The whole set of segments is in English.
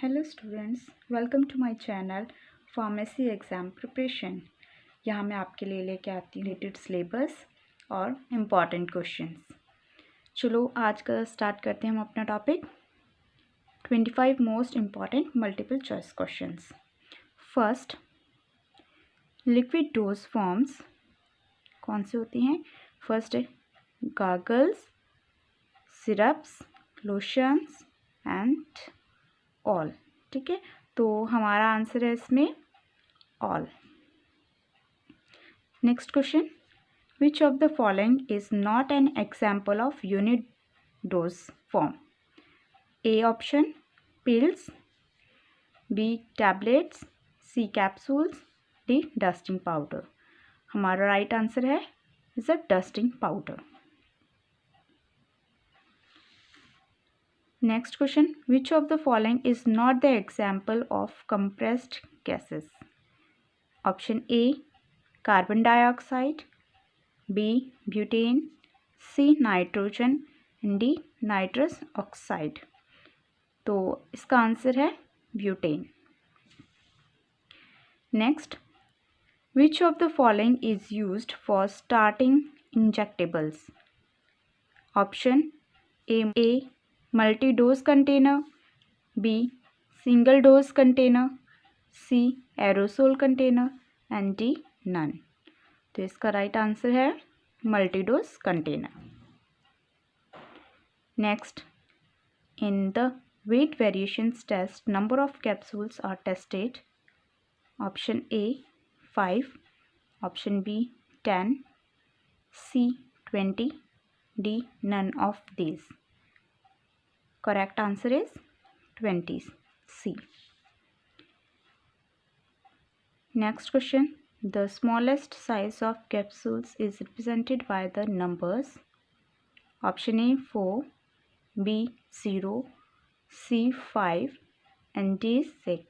Hello students, welcome to my channel Pharmacy Exam Preparation। यहाँ मैं आपके लिए लेके आती हूँ रिलेटेड सिलेबस और इम्पॉर्टेंट क्वेश्चंस। चलो आज का स्टार्ट करते हैं हम अपना topic 25 most important multiple choice questions. First, liquid dose forms कौन से होती हैं? फर्स्ट है gargles, syrups, lotions and all. ठीक है, तो हमारा आंसर है इसमें all. Next question, which of the following is not an example of unit dose form? A option pills, B tablets, C capsules, D dusting powder. हमारा right answer है is a dusting powder. Next question, which of the following is not the example of compressed gases? Option A, carbon dioxide, B, butane, C, nitrogen, and D, nitrous oxide। तो इसका answer है butane. Next, which of the following is used for starting injectables? Option A, multi-dose container, B, single dose container, C, aerosol container and D, none। तो इसका right answer है multi-dose container। Next, in the weight variations test, number of capsules are tested? Option A, 5, option B, 10, C, 20, D, none of these। Correct answer is 20, C। Next question, the smallest size of capsules is represented by the numbers. Option A, 4, B, 0, C, 5 and D, 6।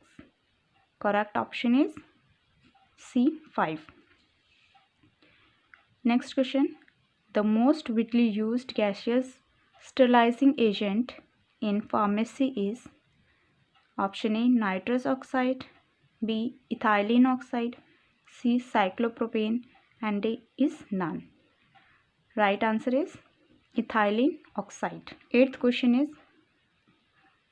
Correct option is C, 5। Next question, the most widely used gaseous sterilizing agent in pharmacy is? Option A, nitrous oxide, B, ethylene oxide, C, cyclopropane and D is none। Right answer is ethylene oxide। Eighth question is,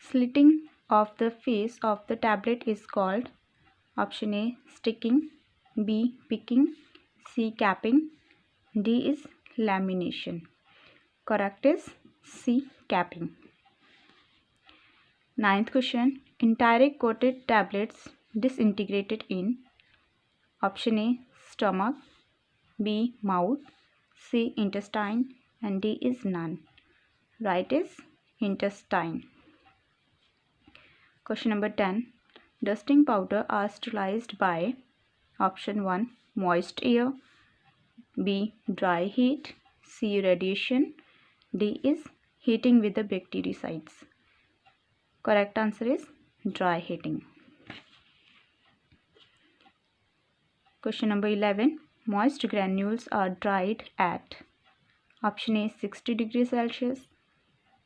slitting of the face of the tablet is called? Option A, sticking, B, picking, C, capping, D is lamination। Correct is C, capping। Ninth question, enteric coated tablets disintegrated in? Option A, stomach, B, mouth, C, intestine and D is none। Right is intestine। Question number 10, dusting powder are sterilized by? Option 1, moist air, B, dry heat, C, radiation, D is heating with the bactericides। Correct answer is dry heating। Question number 11, moist granules are dried at? Option A, 60 degrees Celsius,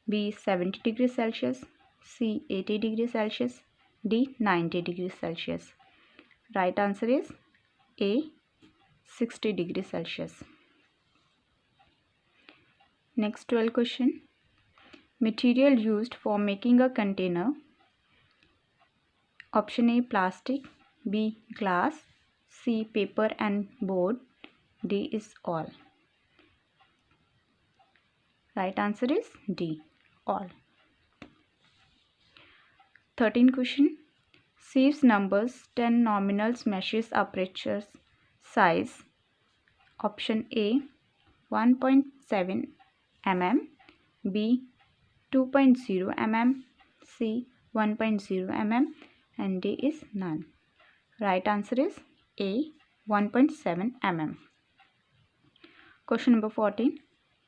B, 70 degrees Celsius, C, 80 degrees Celsius, D, 90 degrees Celsius। Right answer is A, 60 degrees Celsius। Next 12 question, material used for making a container? Option A, plastic, B, glass, C, paper and board, D is all। Right answer is D, all। 13 question, sieves numbers 10 nominals meshes apertures size? Option A, 1.7 mm, B, 2.0 mm, C, 1.0 mm and D is none। Right answer is A, 1.7 mm। Question number 14,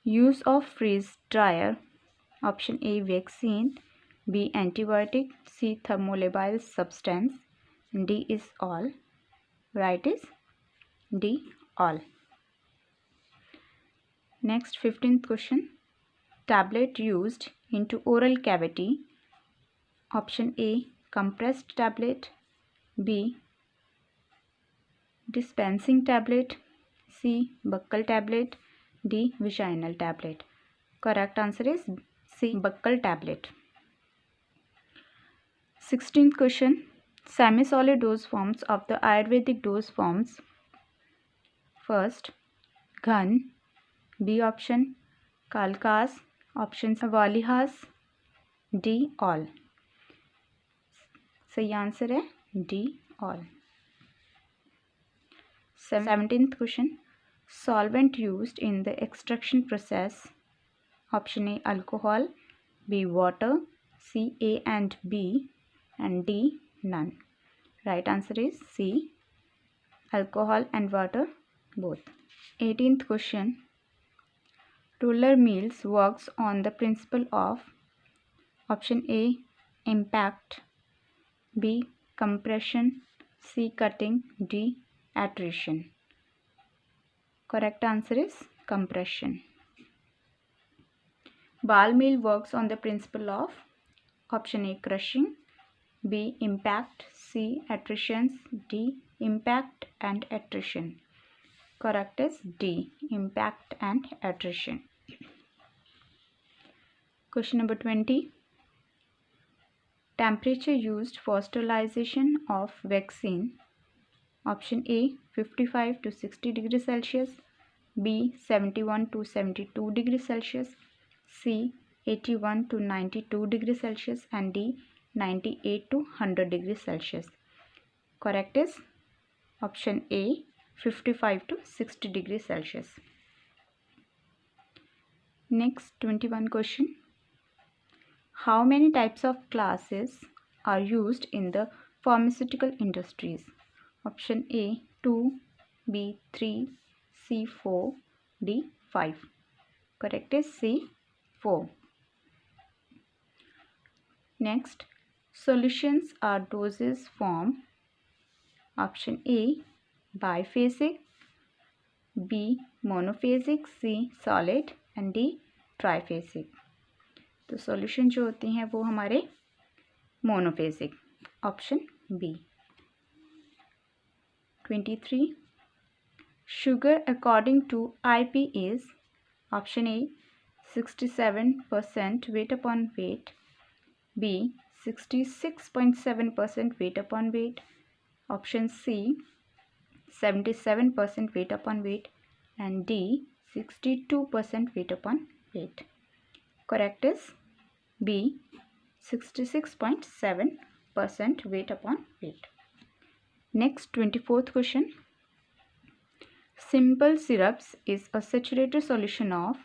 use of freeze dryer? Option A, vaccine, B, antibiotic, C, thermolabile substance and D is all। Right is D, all। Next 15th question, tablet used into oral cavity? Option A, compressed tablet, B. dispensing tablet, C. buccal tablet, D. vaginal tablet. Correct answer is C. buccal tablet. 16th question. Semi-solid dose forms of the Ayurvedic dose forms. First, Ghan, B option, Kalkas, option Valihas, D all. सही answer है D all. 17th question. Solvent used in the extraction process. Option A alcohol, B water, C A and B, and D none. Right answer is C, alcohol and water both. 18th question. Roller mills works on the principle of option A impact, B compression, C cutting, D attrition. Correct answer is compression. Ball mill works on the principle of option A crushing, B impact, C attrition, D impact and attrition. Correct is D, impact and attrition. Question number 20. Temperature used for sterilization of vaccine. Option A 55 to 60 degrees Celsius, B 71 to 72 degrees Celsius, C 81 to 92 degrees Celsius, and D 98 to 100 degrees Celsius. Correct is option A 55 to 60 degrees Celsius. Next 21 question. How many types of classes are used in the pharmaceutical industries? Option A 2, B 3, C 4, D 5. Correct is C 4. Next, solutions are doses form. Option A biphasic, B monophasic, C solid and D triphasic. तो solution जो होते हैं वो हमारे monophasic, option B. 23. Sugar according to IP is option A 67% weight upon weight, B 66.7% weight upon weight, option C 77% weight upon weight, and D 62% weight upon weight. Correct is B 66.7% weight upon weight. Next 24th question. Simple syrups is a saturated solution of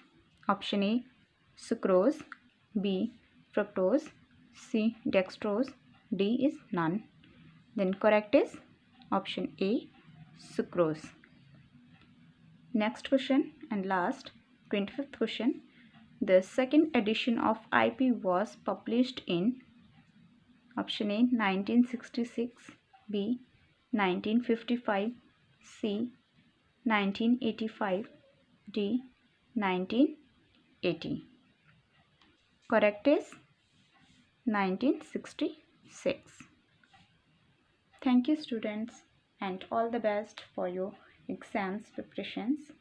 option A sucrose, B fructose, C dextrose, D is none. Then correct is option A sucrose. Next question and last 25th question. The second edition of IP was published in option A 1966, B 1955, C 1985, D 1980. Correct is 1966. Thank you students, and all the best for your exams preparations.